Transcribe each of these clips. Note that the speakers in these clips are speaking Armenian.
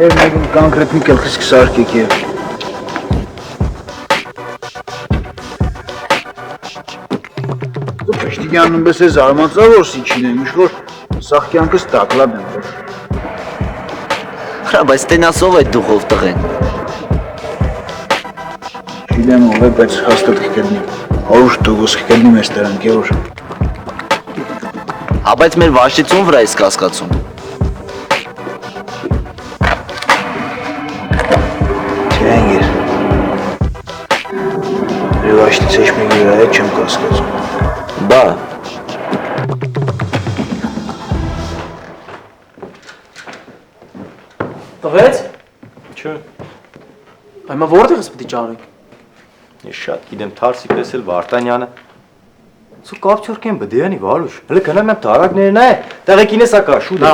Մեկում կոնկրետ քելքս կսարքեք եւ Պաշտիկյանն պես է զարմացա, որ սիչին եմ, ինչ-որ սաղ կյանքս տակլաբ եմ որ Հրա, բայց տենասով այդ դուխով տղեն Չիլեմ ով է, բայց հաստատ կկեդնի Արուշ դուգոս կկեդնի մեզ տրանք է որ Հա, բայց մեր վաշտիցուն վրա ես կասկացում Չէ ընգեր Մեր վաշտից էչ մեկի վրա է չեմ կասկացում Բա Տղեց? Չէ, Այմա որտեղ ես պիտի ճարենք? ես շատ գիտեմ թարսի պես էլ Վարդանյանը Սու կապչորք են բդյանի վարուշ, հլը կնամ եմ թարակներն է, տեղեկին է սակա, շուտ է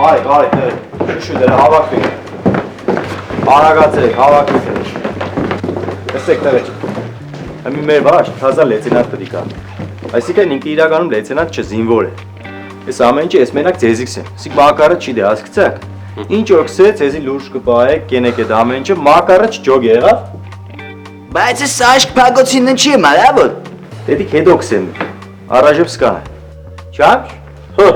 Այ, շուշու դերը հավակվեք Արագացրեք, հավակվեք Տեսեք տեղեչ Հմի մեր վաշ, թազա լեցենատ պդիկա Այսիկեն ինքը իրականում լեցենատ չզինվոր է Ես ամեն ինչ ես մենակ ձեզիքս եմ, սիկ մակարը չի դե հասկցակ Ինչ օքսե ձեզի լուրջ կպահեք, կենեք էդ ամեն ինչը, մակարը չջոգ եղավ Բայց ես աշկ պագոցինը չի եմ արավոր Դետիք հետ օքսեմ, առաժև սկան է Չամչ? Հո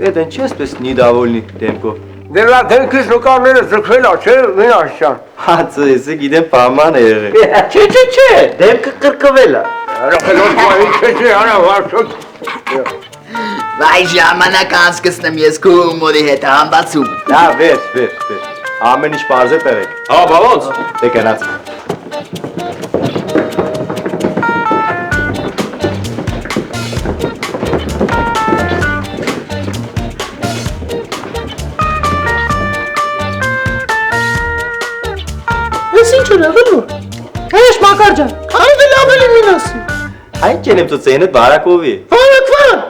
Էդ են չես պես նիդավոլնի դեմքով Դերա դեմքիս նկարները զրկվել ա, չէ, մեն աշճան Հացը եսը գիտեմ պաման է եղել Չէ, դեմքը կրկվել է Հրախելով պահին չէ, արա վարշոտ Վայ ժամանակ անցկսնեմ ես քո հումորի հետ համբացում Դա վեր Ամեն ինչ պարզ է տեղեք Հա, բավոց Դե կնաց Ես ինչ էր եղել որ? Հեշ Մակար ջան, քանի ավելի մին ասի Այն չեն եմ ծծեինդ բարակովի Բարակվան,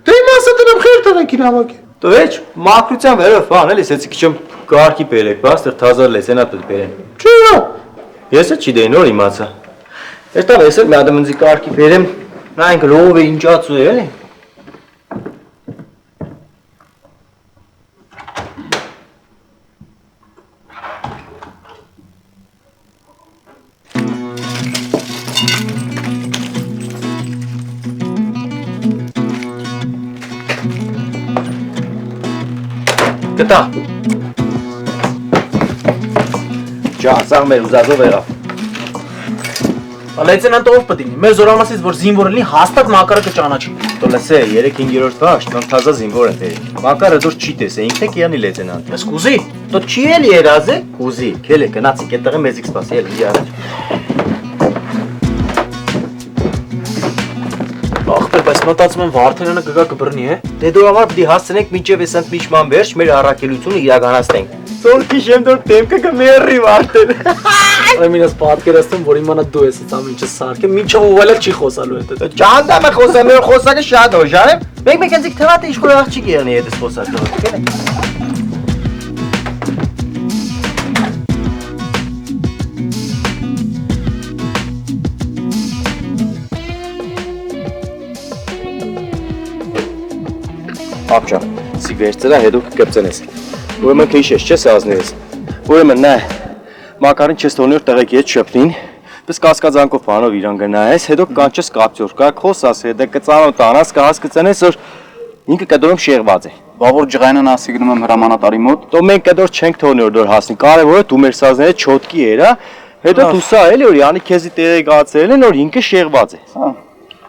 դե իմ ասա տնեմ խեր տղենք իրավակ է Դու վեչ մակրության վերով բան էլի սեցի քիչում գարքի բերեք, բաստր թազար լեսենա պդ բերեն Չի հա Եսը չի դե նոր իմացա Էստավ ես էլ մի ադամնձի գարքի բերեմ Նայնք լով է ինչացու է էլի Գտա Ջասաղ մեր ուզազով եղավ Լեյտենանտ ով պետք է մեր զորամասից որ զինվորը լինի հաստատ Մակարը կճանաչի Դու լսե 3-5-րդ վաշտ ման թազա զինվոր է տերի Մակարը դուր չի տեսե ինքն է կյանի լեյտենանտ Ես կուզի Դու չի էլի երազ է կուզի քել է գնացի կետեղը մեզիկ սպասի էլի յարաջ Ախպեր բայց մտածում եմ Վարդանյանը կգա կբռնի է Դե դու համար պիտի հասցնենք մինչև այս ընդմիջման վերջ մեր առաքելությունը իրականացնենք Սորքի շեմ դոր դեմքը կմերի Վարդեն Ուրեմն ես պատկերացնում որ իմանա դու ես այս ամեն ինչը սարքեմ մինչև ուղղելը չի խոսալու հետ Ճանդամ է խոսեմ մեր խոսակը շատ օժան է Մեկ հենց թվատ ինչ որ աղջիկ եղնի այդ խոսակը Ապջա, սի վերցրա հետո կկպծեն ես Ուրեմն քեիշ ես չես ազնի ես Ուրեմն նայ Մակարին չես թողնի որ տեղեքի հետ շփնին Պես կասկածանքով բանով իրան գնայես Հետո կանչես կապտյոր կա խոսաս հետը կծանոթ անաս կհասկծենես որ ինքը կդորում շեղված է Բավոր ջղայնան ասի գնում եմ հրամանատարի մոտ Դո մենք կդոր չենք թողնի որ դոր հասնի Կարևորը դու մեր սազները չոտքի երա Հետո դու սա էլի որ յանի քեզի տեղեկացրել են որ ինքը շեղված է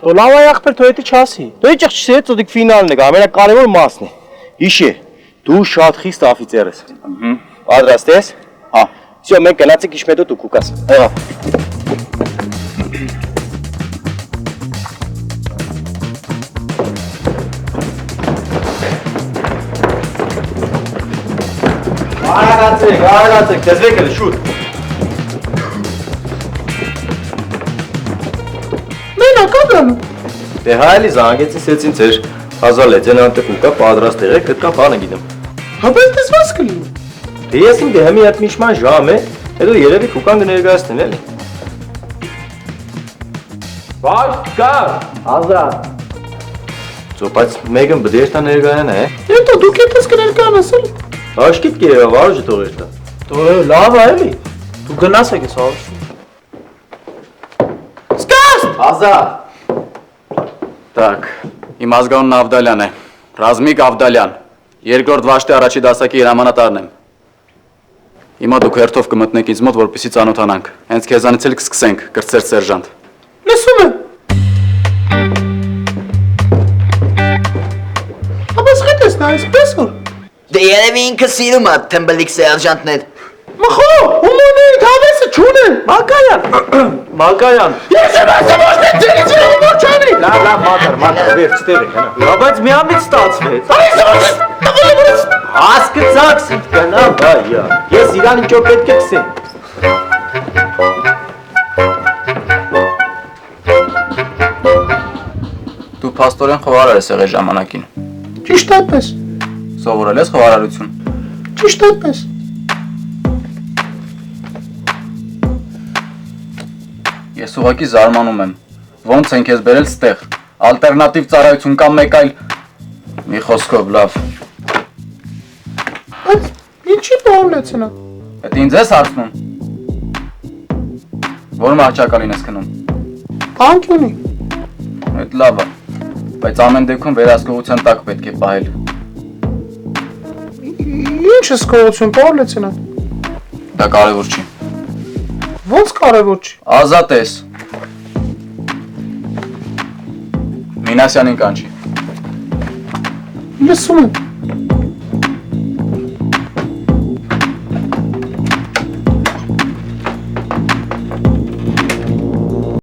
Դու լավ այ ախպեր թո հետի չասի Դու իջք չսե ծոդիկ ֆինալն է ամենակարևոր մասն է Հիշի դու շատ խիստ աֆիցեր ես Պատրաստ ես Հա Всё մենք գնացինք իշմետո դու կուկաս Եղավ Արագացեք, դեզվեք էլի շուտ Մենակ ագանու Դե հա էլի զանգեցի սեցին ծեր Հազար լեյտենանտը կուկա պատրաստ եղեք կտկա բանը գիտեմ Հապես տեսված կլինի Դե ես իմ դե հմի հատմիշման ժամ է Հետո երևի կուկան կներգայացնեն էլի Վաշտ կա Հազար բայց մեկը բդերտա ներգայան է։ Հետո դուք եպես կներկանաս էլ։ Աշկիտ կերա, վարժը թողերտա։ Դու լավ է էլի։ Դու գնաս եկես հա։ Ազատ։ Так, իմ ազգանունն Ավդալյան է։ Ռազմիկ Ավդալյան։ Երկրորդ վաշտի առաջի դասակի հրամանատարն եմ։ Հիմա դուք հերթով կմտնեք ինձ մոտ, որպեսզի ծանոթանանք։ Հենց քեզանից էլ կսկսենք, կրտսեր սերժանտ։ Լսում եմ։ Ապա սկետես նա այսպես որ։ Դե երևի ինքը սիրում է թմբլիկ սերժանտներ։ Մխո, ումոնի դավեսը չունեն։ Մակայան։ Ես եմ ասում ոչ թե ձերից ումոր չանի։ Լավ, մատար, վերջ տեղ եք, հնա։ Բայց միամիտ ստացվեց։ Հասկացաք սիտ կնա, բայա։ Ես իրան ինչո պետք է կսեմ։ Դու փաստորեն խոհարար ես եղել ժամանակին։ Ճիշտ այդպես։ Սովորել ես խոհարարություն։ Ճիշտ այդպես։ Ես ուղղակի զարմանում եմ։ Ոնց են քեզ բերել ստեղ։ Ալտերնատիվ ծառայություն կամ մեկ այլ։ Մի խոսքով լավ։ Բայց ինչի բողլեցնա։ Էդ ինձ ես հարցնում։ Որ մարճակալին ես քնում։ Անկյունի։ Էդ լավ է։ Բայց ամեն դեպքում վերահսկողության տակ պետք է պահել։ Ինչ ես կողություն բողլեցնա։ Դա կարևոր չի։ Ոնց կարևոր չի։ Ազատ ես։ Մինասյանին կանչի։ Լսում եմ։